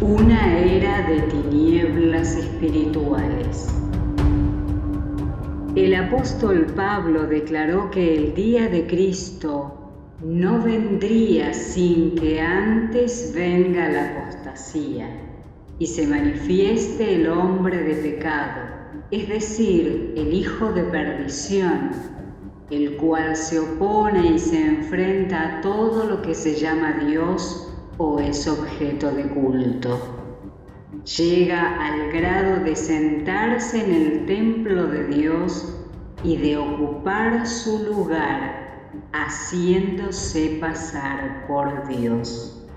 Una era de tinieblas espirituales. El apóstol Pablo declaró que el día de Cristo no vendría sin que antes venga la apostasía y se manifieste el hombre de pecado, es decir, el hijo de perdición, el cual se opone y se enfrenta a todo lo que se llama Dios o es objeto de culto. Llega al grado de sentarse en el templo de Dios y de ocupar su lugar, haciéndose pasar por Dios.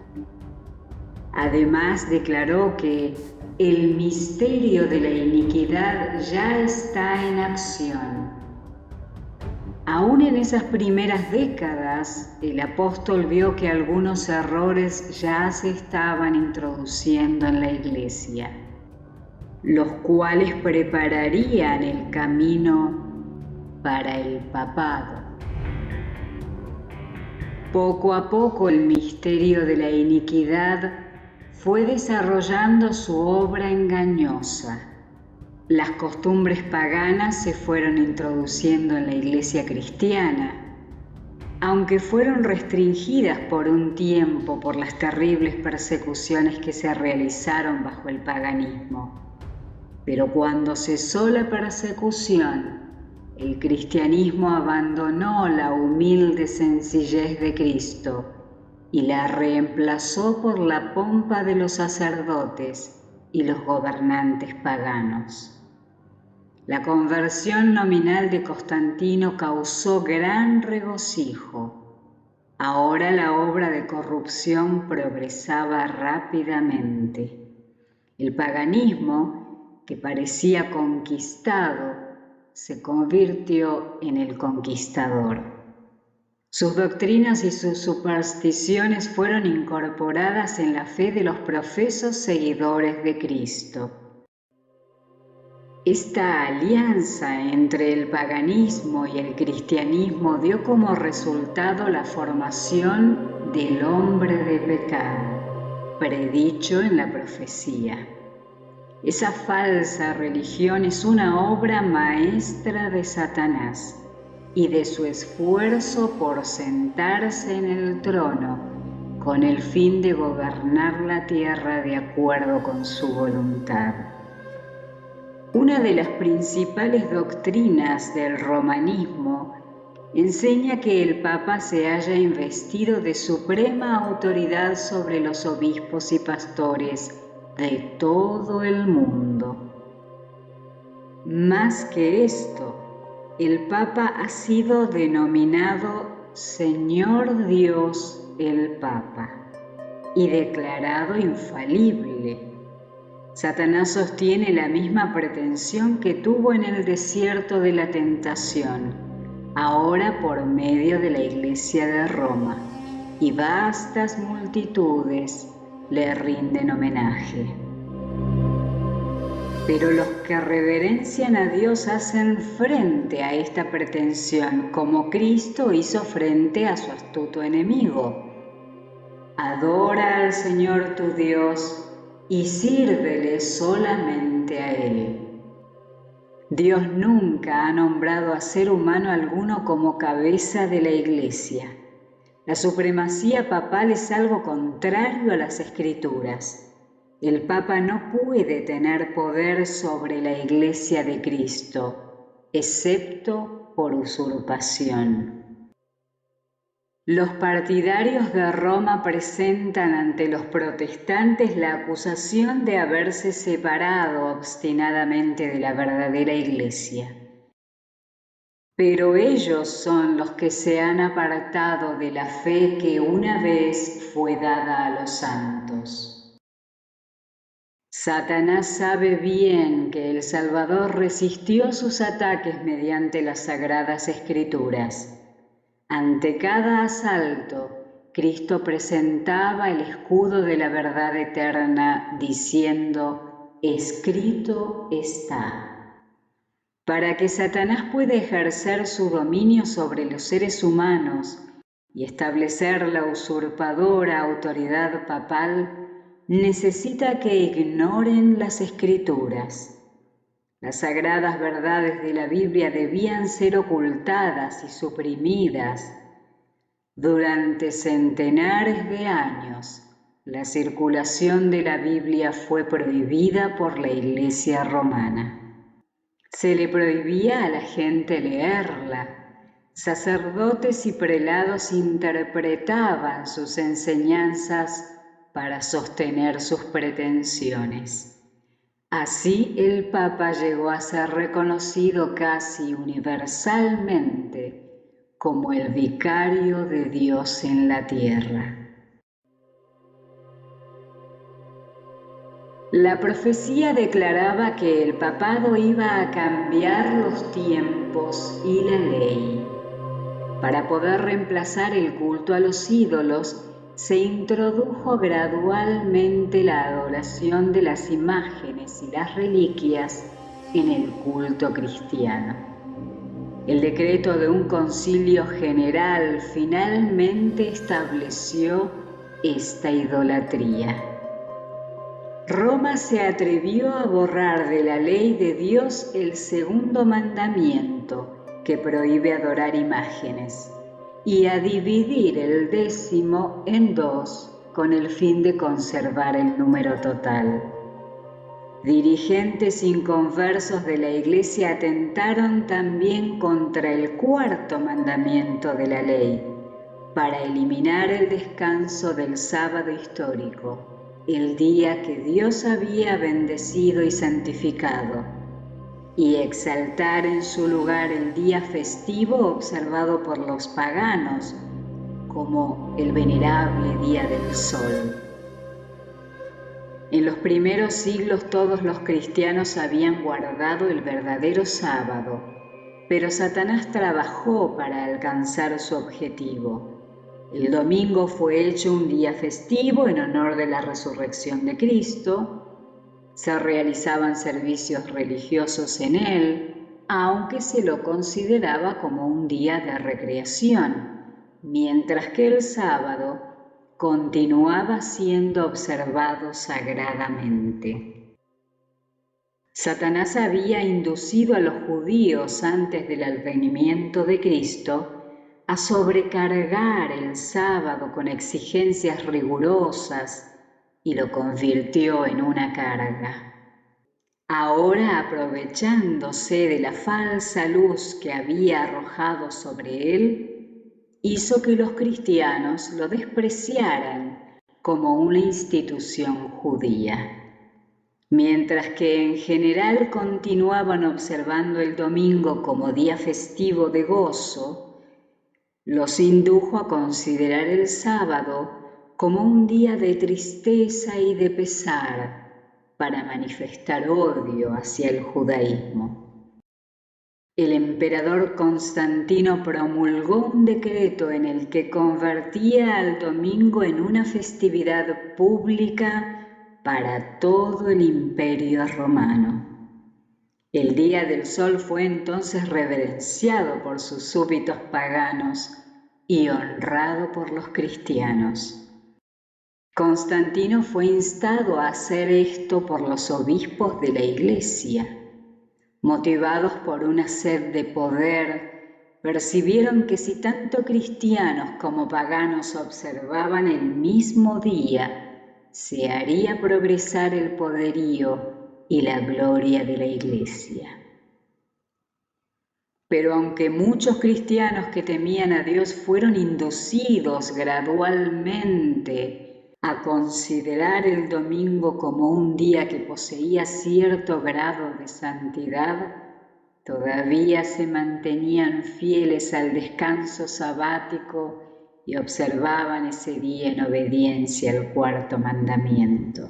Además declaró que el misterio de la iniquidad ya está en acción. Aún en esas primeras décadas, el apóstol vio que algunos errores ya se estaban introduciendo en la iglesia, los cuales prepararían el camino para el papado. Poco a poco el misterio de la iniquidad fue desarrollando su obra engañosa. Las costumbres paganas se fueron introduciendo en la iglesia cristiana, aunque fueron restringidas por un tiempo por las terribles persecuciones que se realizaron bajo el paganismo. Pero cuando cesó la persecución, el cristianismo abandonó la humilde sencillez de Cristo y la reemplazó por la pompa de los sacerdotes y los gobernantes paganos. La conversión nominal de Constantino causó gran regocijo. Ahora la obra de corrupción progresaba rápidamente. El paganismo, que parecía conquistado, se convirtió en el conquistador. Sus doctrinas y sus supersticiones fueron incorporadas en la fe de los profesos seguidores de Cristo. Esta alianza entre el paganismo y el cristianismo dio como resultado la formación del hombre de pecado, predicho en la profecía. Esa falsa religión es una obra maestra de Satanás y de su esfuerzo por sentarse en el trono con el fin de gobernar la tierra de acuerdo con su voluntad. Una de las principales doctrinas del romanismo enseña que el Papa se haya investido de suprema autoridad sobre los obispos y pastores de todo el mundo. Más que esto, el Papa ha sido denominado Señor Dios el Papa y declarado infalible. Satanás sostiene la misma pretensión que tuvo en el desierto de la tentación, ahora por medio de la Iglesia de Roma, y vastas multitudes le rinden homenaje. Pero los que reverencian a Dios hacen frente a esta pretensión, como Cristo hizo frente a su astuto enemigo. Adora al Señor tu Dios y sírvele solamente a Él. Dios nunca ha nombrado a ser humano alguno como cabeza de la Iglesia. La supremacía papal es algo contrario a las Escrituras. El Papa no puede tener poder sobre la Iglesia de Cristo, excepto por usurpación. Los partidarios de Roma presentan ante los protestantes la acusación de haberse separado obstinadamente de la verdadera Iglesia. Pero ellos son los que se han apartado de la fe que una vez fue dada a los santos. Satanás sabe bien que el Salvador resistió sus ataques mediante las Sagradas Escrituras. Ante cada asalto, Cristo presentaba el escudo de la verdad eterna, diciendo: escrito está. Para que Satanás pueda ejercer su dominio sobre los seres humanos y establecer la usurpadora autoridad papal, necesita que ignoren las Escrituras. Las sagradas verdades de la Biblia debían ser ocultadas y suprimidas. Durante centenares de años, la circulación de la Biblia fue prohibida por la Iglesia romana. Se le prohibía a la gente leerla. Sacerdotes y prelados interpretaban sus enseñanzas para sostener sus pretensiones. Así el Papa llegó a ser reconocido casi universalmente como el vicario de Dios en la tierra. La profecía declaraba que el papado iba a cambiar los tiempos y la ley. Para poder reemplazar el culto a los ídolos, se introdujo gradualmente la adoración de las imágenes y las reliquias en el culto cristiano. El decreto de un concilio general finalmente estableció esta idolatría. Roma se atrevió a borrar de la ley de Dios el segundo mandamiento, que prohíbe adorar imágenes, y a dividir el 10º en 2 con el fin de conservar el número total. Dirigentes inconversos de la Iglesia atentaron también contra el 4.º mandamiento de la ley, para eliminar el descanso del sábado histórico, el día que Dios había bendecido y santificado, y exaltar en su lugar el día festivo observado por los paganos, como el venerable Día del Sol. En los primeros siglos todos los cristianos habían guardado el verdadero sábado, pero Satanás trabajó para alcanzar su objetivo. El domingo fue hecho un día festivo en honor de la resurrección de Cristo. Se realizaban servicios religiosos en él, aunque se lo consideraba como un día de recreación, mientras que el sábado continuaba siendo observado sagradamente. Satanás había inducido a los judíos antes del advenimiento de Cristo a sobrecargar el sábado con exigencias rigurosas y lo convirtió en una carga. Ahora, aprovechándose de la falsa luz que había arrojado sobre él, hizo que los cristianos lo despreciaran como una institución judía. Mientras que en general continuaban observando el domingo como día festivo de gozo, los indujo a considerar el sábado como un día de tristeza y de pesar para manifestar odio hacia el judaísmo. El emperador Constantino promulgó un decreto en el que convertía al domingo en una festividad pública para todo el imperio romano. El Día del Sol fue entonces reverenciado por sus súbditos paganos y honrado por los cristianos. Constantino fue instado a hacer esto por los obispos de la Iglesia. Motivados por una sed de poder, percibieron que si tanto cristianos como paganos observaban el mismo día, se haría progresar el poderío y la gloria de la Iglesia. Pero aunque muchos cristianos que temían a Dios fueron inducidos gradualmente a considerar el domingo como un día que poseía cierto grado de santidad, todavía se mantenían fieles al descanso sabático y observaban ese día en obediencia al 4.º mandamiento.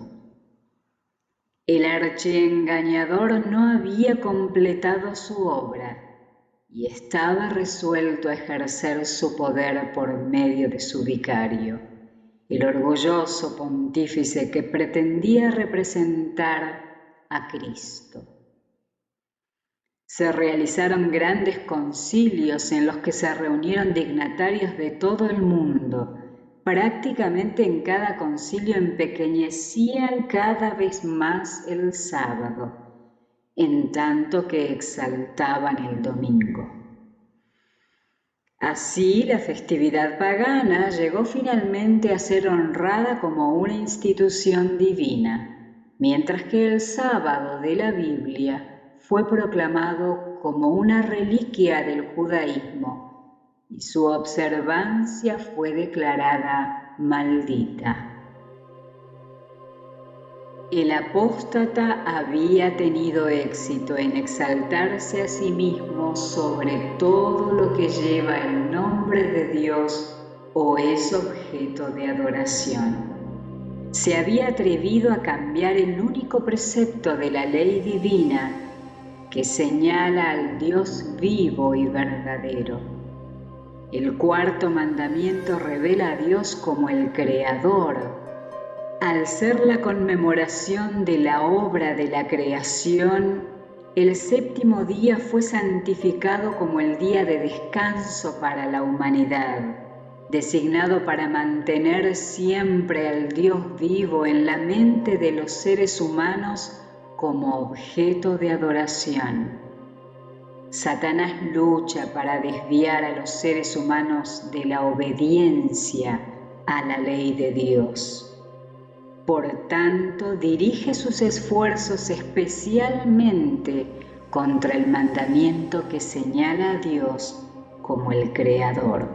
El archiengañador no había completado su obra y estaba resuelto a ejercer su poder por medio de su vicario, el orgulloso pontífice que pretendía representar a Cristo. Se realizaron grandes concilios en los que se reunieron dignatarios de todo el mundo, Prácticamente en cada concilio empequeñecían cada vez más el sábado, en tanto que exaltaban el domingo. Así, la festividad pagana llegó finalmente a ser honrada como una institución divina, mientras que el sábado de la Biblia fue proclamado como una reliquia del judaísmo y su observancia fue declarada maldita. El apóstata había tenido éxito en exaltarse a sí mismo sobre todo lo que lleva el nombre de Dios o es objeto de adoración. Se había atrevido a cambiar el único precepto de la ley divina que señala al Dios vivo y verdadero. El cuarto mandamiento revela a Dios como el Creador. Al ser la conmemoración de la obra de la creación, el séptimo día fue santificado como el día de descanso para la humanidad, designado para mantener siempre al Dios vivo en la mente de los seres humanos como objeto de adoración. Satanás lucha para desviar a los seres humanos de la obediencia a la ley de Dios. Por tanto, dirige sus esfuerzos especialmente contra el mandamiento que señala a Dios como el Creador.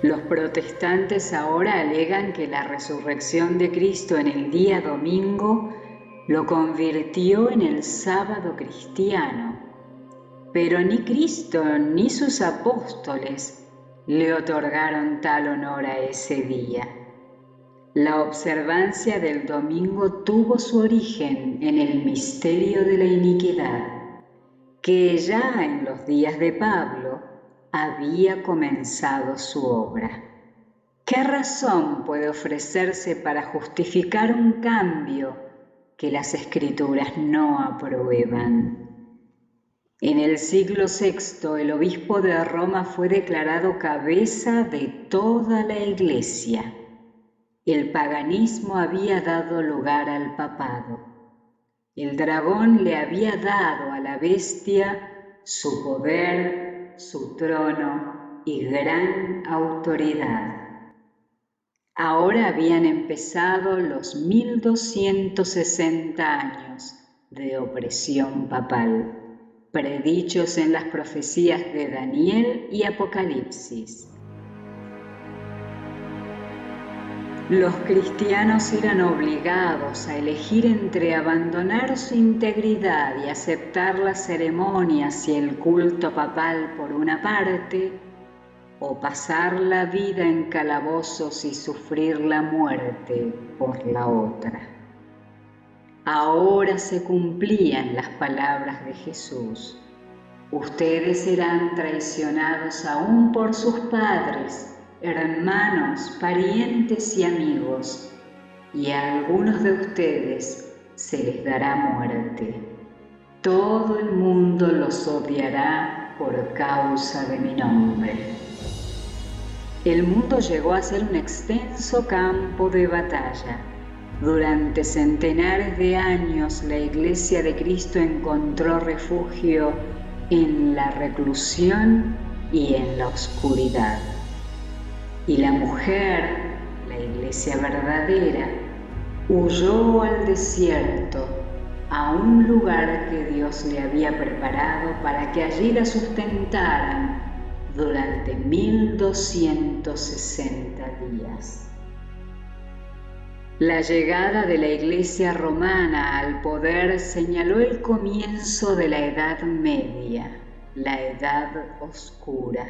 Los protestantes ahora alegan que la resurrección de Cristo en el día domingo lo convirtió en el sábado cristiano, pero ni Cristo ni sus apóstoles le otorgaron tal honor a ese día. La observancia del domingo tuvo su origen en el misterio de la iniquidad, que ya en los días de Pablo había comenzado su obra. ¿Qué razón puede ofrecerse para justificar un cambio que las Escrituras no aprueban? En el siglo VI, el obispo de Roma fue declarado cabeza de toda la Iglesia. El paganismo había dado lugar al papado. El dragón le había dado a la bestia su poder, su trono y gran autoridad. Ahora habían empezado los 1260 años de opresión papal, predichos en las profecías de Daniel y Apocalipsis. Los cristianos eran obligados a elegir entre abandonar su integridad y aceptar las ceremonias y el culto papal por una parte, o pasar la vida en calabozos y sufrir la muerte por la otra. Ahora se cumplían las palabras de Jesús. Ustedes serán traicionados aún por sus padres, hermanos, parientes y amigos, y a algunos de ustedes se les dará muerte. Todo el mundo los odiará por causa de mi nombre. El mundo llegó a ser un extenso campo de batalla. Durante centenares de años la Iglesia de Cristo encontró refugio en la reclusión y en la oscuridad. Y la mujer, la Iglesia verdadera, huyó al desierto, a un lugar que Dios le había preparado para que allí la sustentaran durante 1260 días. La llegada de la Iglesia romana al poder señaló el comienzo de la Edad Media, la Edad Oscura.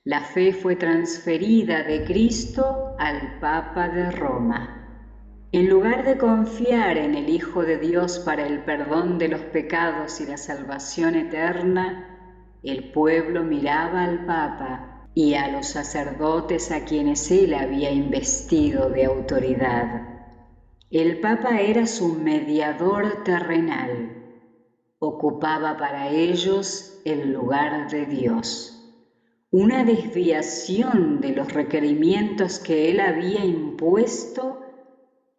La fe fue transferida de Cristo al Papa de Roma. En lugar de confiar en el Hijo de Dios para el perdón de los pecados y la salvación eterna, el pueblo miraba al Papa y a los sacerdotes a quienes él había investido de autoridad. El Papa era su mediador terrenal. Ocupaba para ellos el lugar de Dios. Una desviación de los requerimientos que él había impuesto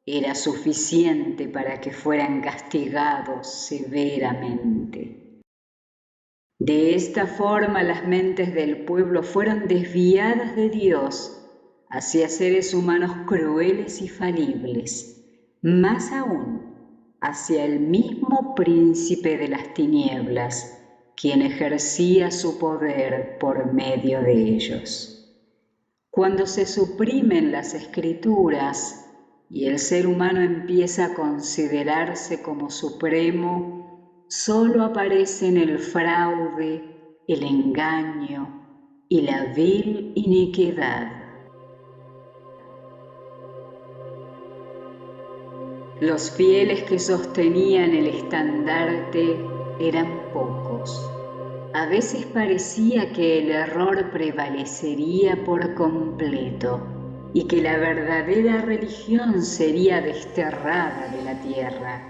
era suficiente para que fueran castigados severamente. De esta forma las mentes del pueblo fueron desviadas de Dios hacia seres humanos crueles y falibles, más aún hacia el mismo príncipe de las tinieblas, quien ejercía su poder por medio de ellos. Cuando se suprimen las escrituras y el ser humano empieza a considerarse como supremo, solo aparecen el fraude, el engaño y la vil iniquidad. Los fieles que sostenían el estandarte eran pocos. A veces parecía que el error prevalecería por completo y que la verdadera religión sería desterrada de la tierra.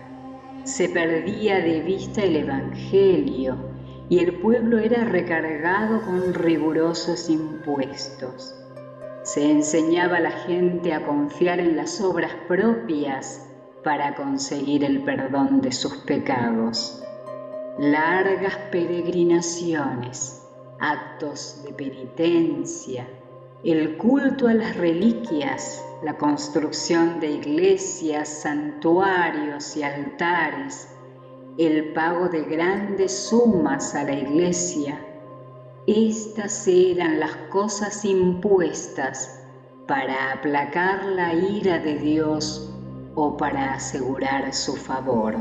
Se perdía de vista el Evangelio y el pueblo era recargado con rigurosos impuestos. Se enseñaba a la gente a confiar en las obras propias para conseguir el perdón de sus pecados. Largas peregrinaciones, actos de penitencia, el culto a las reliquias, la construcción de iglesias, santuarios y altares, el pago de grandes sumas a la iglesia. Estas eran las cosas impuestas para aplacar la ira de Dios o para asegurar su favor.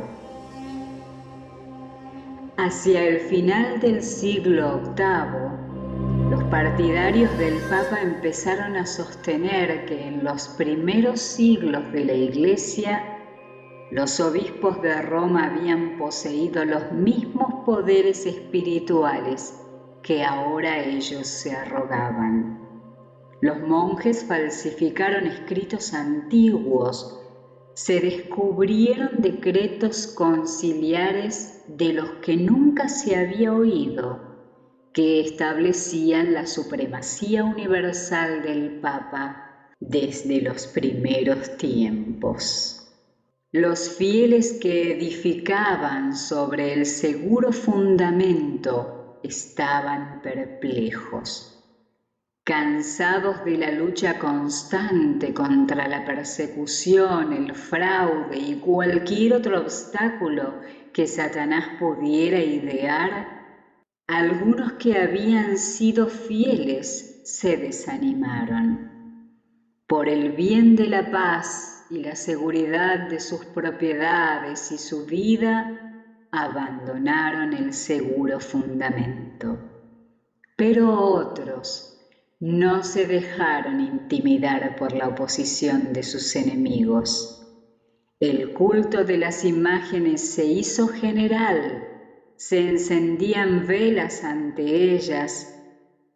Hacia el final del siglo VIII, los partidarios del Papa empezaron a sostener que en los primeros siglos de la Iglesia, los obispos de Roma habían poseído los mismos poderes espirituales que ahora ellos se arrogaban. Los monjes falsificaron escritos antiguos, se descubrieron decretos conciliares de los que nunca se había oído, que establecían la supremacía universal del Papa desde los primeros tiempos. Los fieles que edificaban sobre el seguro fundamento estaban perplejos. Cansados de la lucha constante contra la persecución, el fraude y cualquier otro obstáculo que Satanás pudiera idear, algunos que habían sido fieles se desanimaron. Por el bien de la paz y la seguridad de sus propiedades y su vida, abandonaron el seguro fundamento. Pero otros no se dejaron intimidar por la oposición de sus enemigos. El culto de las imágenes se hizo general, se encendían velas ante ellas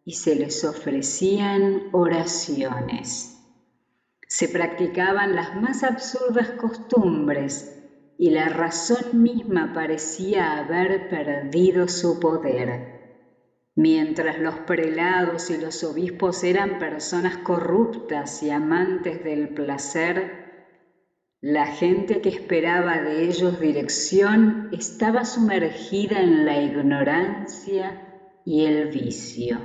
y se les ofrecían oraciones. Se practicaban las más absurdas costumbres y la razón misma parecía haber perdido su poder. Mientras los prelados y los obispos eran personas corruptas y amantes del placer, la gente que esperaba de ellos dirección estaba sumergida en la ignorancia y el vicio.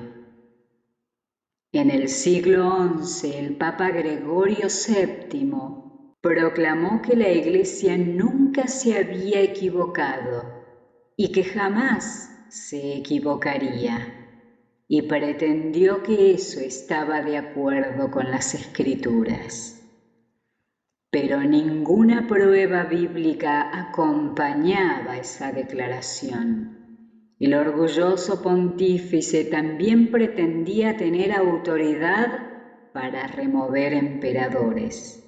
En el siglo XI, el Papa Gregorio VII proclamó que la Iglesia nunca se había equivocado y que jamás se equivocaría, y pretendió que eso estaba de acuerdo con las Escrituras. Pero ninguna prueba bíblica acompañaba esa declaración. El orgulloso pontífice también pretendía tener autoridad para remover emperadores.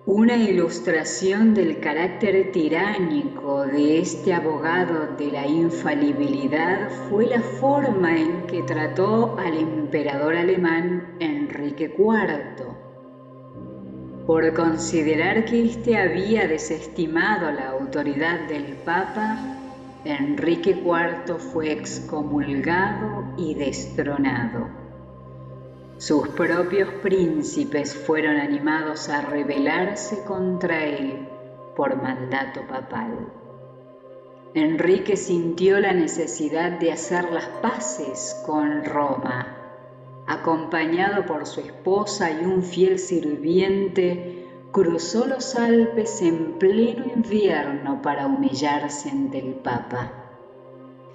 Una ilustración del carácter tiránico de este abogado de la infalibilidad fue la forma en que trató al emperador alemán Enrique IV. Por considerar que éste había desestimado la autoridad del Papa, Enrique IV fue excomulgado y destronado. Sus propios príncipes fueron animados a rebelarse contra él por mandato papal. Enrique sintió la necesidad de hacer las paces con Roma. Acompañado por su esposa y un fiel sirviente, cruzó los Alpes en pleno invierno para humillarse ante el Papa.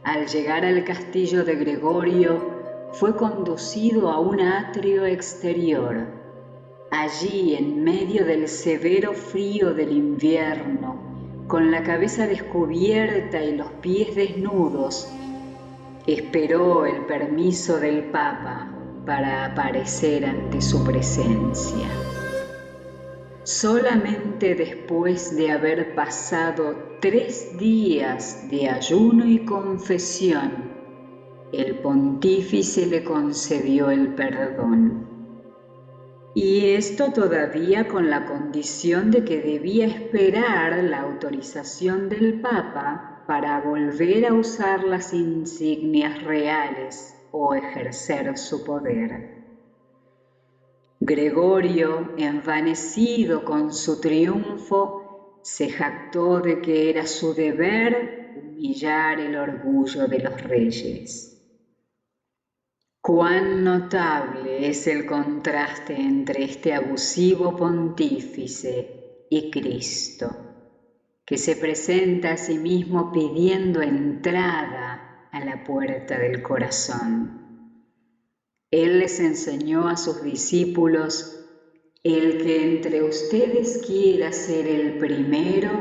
Al llegar al castillo de Gregorio, fue conducido a un atrio exterior. Allí, en medio del severo frío del invierno, con la cabeza descubierta y los pies desnudos, esperó el permiso del Papa para aparecer ante su presencia. Solamente después de haber pasado 3 días de ayuno y confesión, el pontífice le concedió el perdón. Y esto todavía con la condición de que debía esperar la autorización del Papa para volver a usar las insignias reales o ejercer su poder. Gregorio, envanecido con su triunfo, se jactó de que era su deber humillar el orgullo de los reyes. Cuán notable es el contraste entre este abusivo pontífice y Cristo, que se presenta a sí mismo pidiendo entrada a la puerta del corazón. Él les enseñó a sus discípulos: el que entre ustedes quiera ser el primero,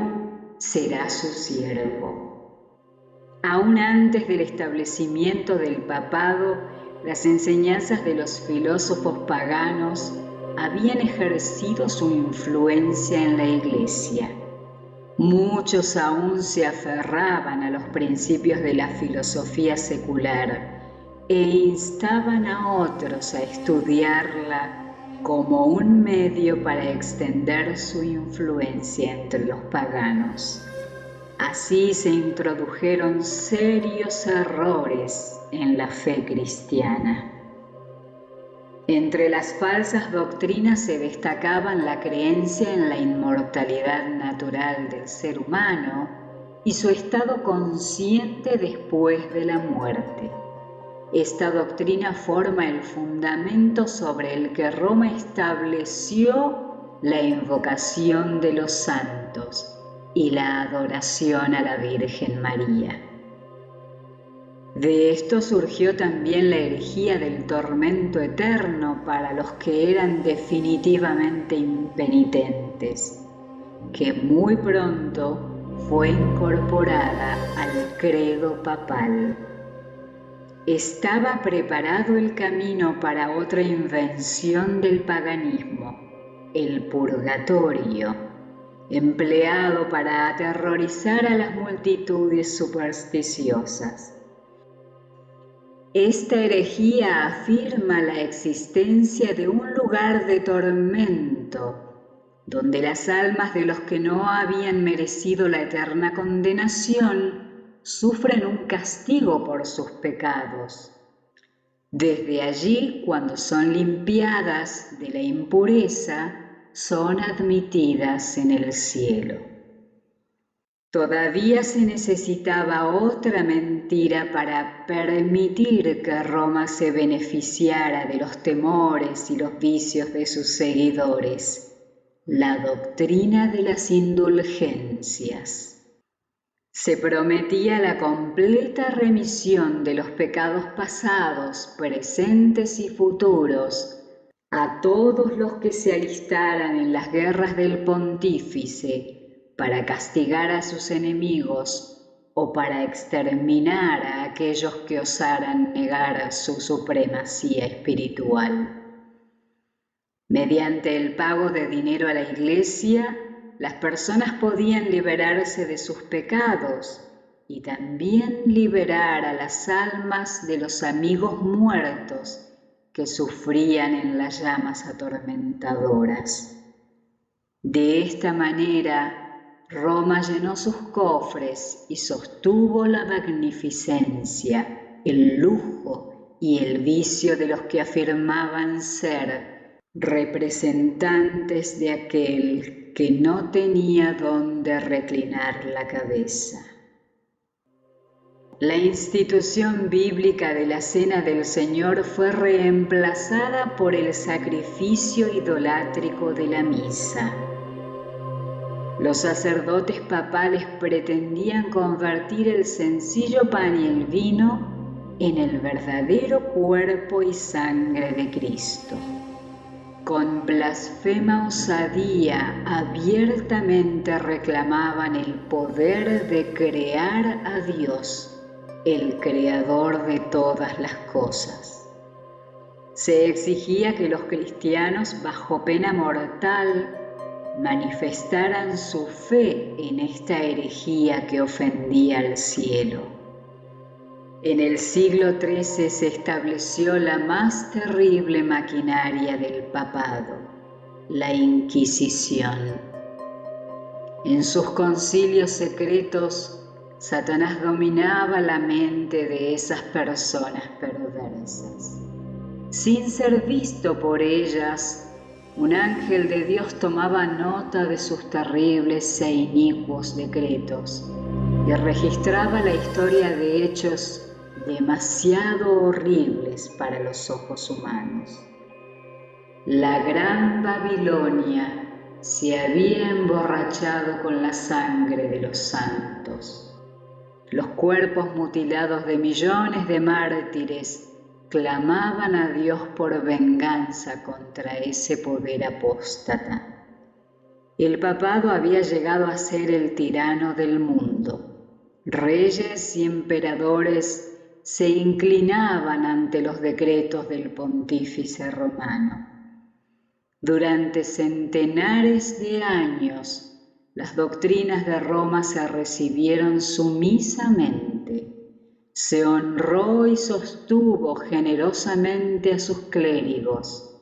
será su siervo. Aún antes del establecimiento del papado, las enseñanzas de los filósofos paganos habían ejercido su influencia en la Iglesia. Muchos aún se aferraban a los principios de la filosofía secular e instaban a otros a estudiarla como un medio para extender su influencia entre los paganos. Así se introdujeron serios errores en la fe cristiana. Entre las falsas doctrinas se destacaban la creencia en la inmortalidad natural del ser humano y su estado consciente después de la muerte. Esta doctrina forma el fundamento sobre el que Roma estableció la invocación de los santos y la adoración a la Virgen María. De esto surgió también la herejía del tormento eterno para los que eran definitivamente impenitentes, que muy pronto fue incorporada al credo papal. Estaba preparado el camino para otra invención del paganismo, el purgatorio, empleado para aterrorizar a las multitudes supersticiosas. Esta herejía afirma la existencia de un lugar de tormento, donde las almas de los que no habían merecido la eterna condenación sufren un castigo por sus pecados. Desde allí, cuando son limpiadas de la impureza, son admitidas en el cielo. Todavía se necesitaba otra mentira para permitir que Roma se beneficiara de los temores y los vicios de sus seguidores: la doctrina de las indulgencias. Se prometía la completa remisión de los pecados pasados, presentes y futuros a todos los que se alistaran en las guerras del pontífice para castigar a sus enemigos o para exterminar a aquellos que osaran negar su supremacía espiritual. Mediante el pago de dinero a la Iglesia, las personas podían liberarse de sus pecados y también liberar a las almas de los amigos muertos que sufrían en las llamas atormentadoras. De esta manera, Roma llenó sus cofres y sostuvo la magnificencia, el lujo y el vicio de los que afirmaban ser representantes de aquel que no tenía dónde reclinar la cabeza. La institución bíblica de la Cena del Señor fue reemplazada por el sacrificio idolátrico de la misa. Los sacerdotes papales pretendían convertir el sencillo pan y el vino en el verdadero cuerpo y sangre de Cristo. Con blasfema osadía abiertamente reclamaban el poder de crear a Dios, el creador de todas las cosas. Se exigía que los cristianos, bajo pena mortal, manifestaran su fe en esta herejía que ofendía al cielo. En el siglo XIII se estableció la más terrible maquinaria del papado, la Inquisición. En sus concilios secretos, Satanás dominaba la mente de esas personas perversas. Sin ser visto por ellas, un ángel de Dios tomaba nota de sus terribles e inicuos decretos y registraba la historia de hechos demasiado horribles para los ojos humanos. La gran Babilonia se había emborrachado con la sangre de los santos. Los cuerpos mutilados de millones de mártires clamaban a Dios por venganza contra ese poder apóstata. El papado había llegado a ser el tirano del mundo. Reyes y emperadores se inclinaban ante los decretos del pontífice romano. Durante centenares de años, las doctrinas de Roma se recibieron sumisamente. Se honró y sostuvo generosamente a sus clérigos.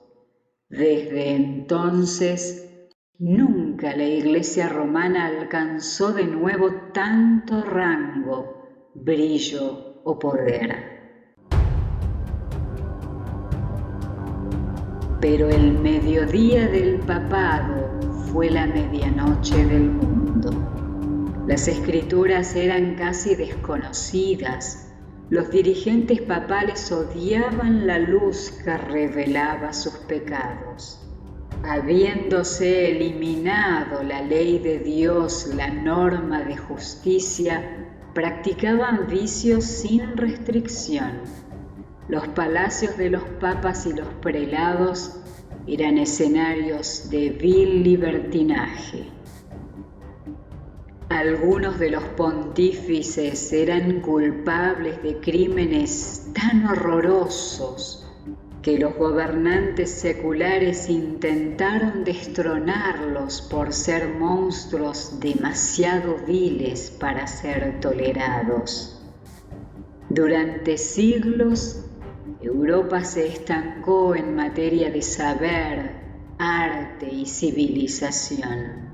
Desde entonces, nunca la Iglesia romana alcanzó de nuevo tanto rango, brillo o poder. Pero el mediodía del papado fue la medianoche del mundo. Las escrituras eran casi desconocidas. Los dirigentes papales odiaban la luz que revelaba sus pecados. Habiéndose eliminado la ley de Dios, la norma de justicia, practicaban vicios sin restricción. Los palacios de los papas y los prelados eran escenarios de vil libertinaje. Algunos de los pontífices eran culpables de crímenes tan horrorosos que los gobernantes seculares intentaron destronarlos por ser monstruos demasiado viles para ser tolerados. Durante siglos, Europa se estancó en materia de saber, arte y civilización.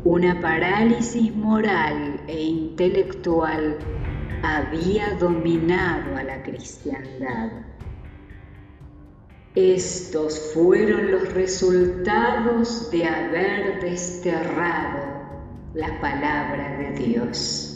Una parálisis moral e intelectual había dominado a la cristiandad. Estos fueron los resultados de haber desterrado la palabra de Dios.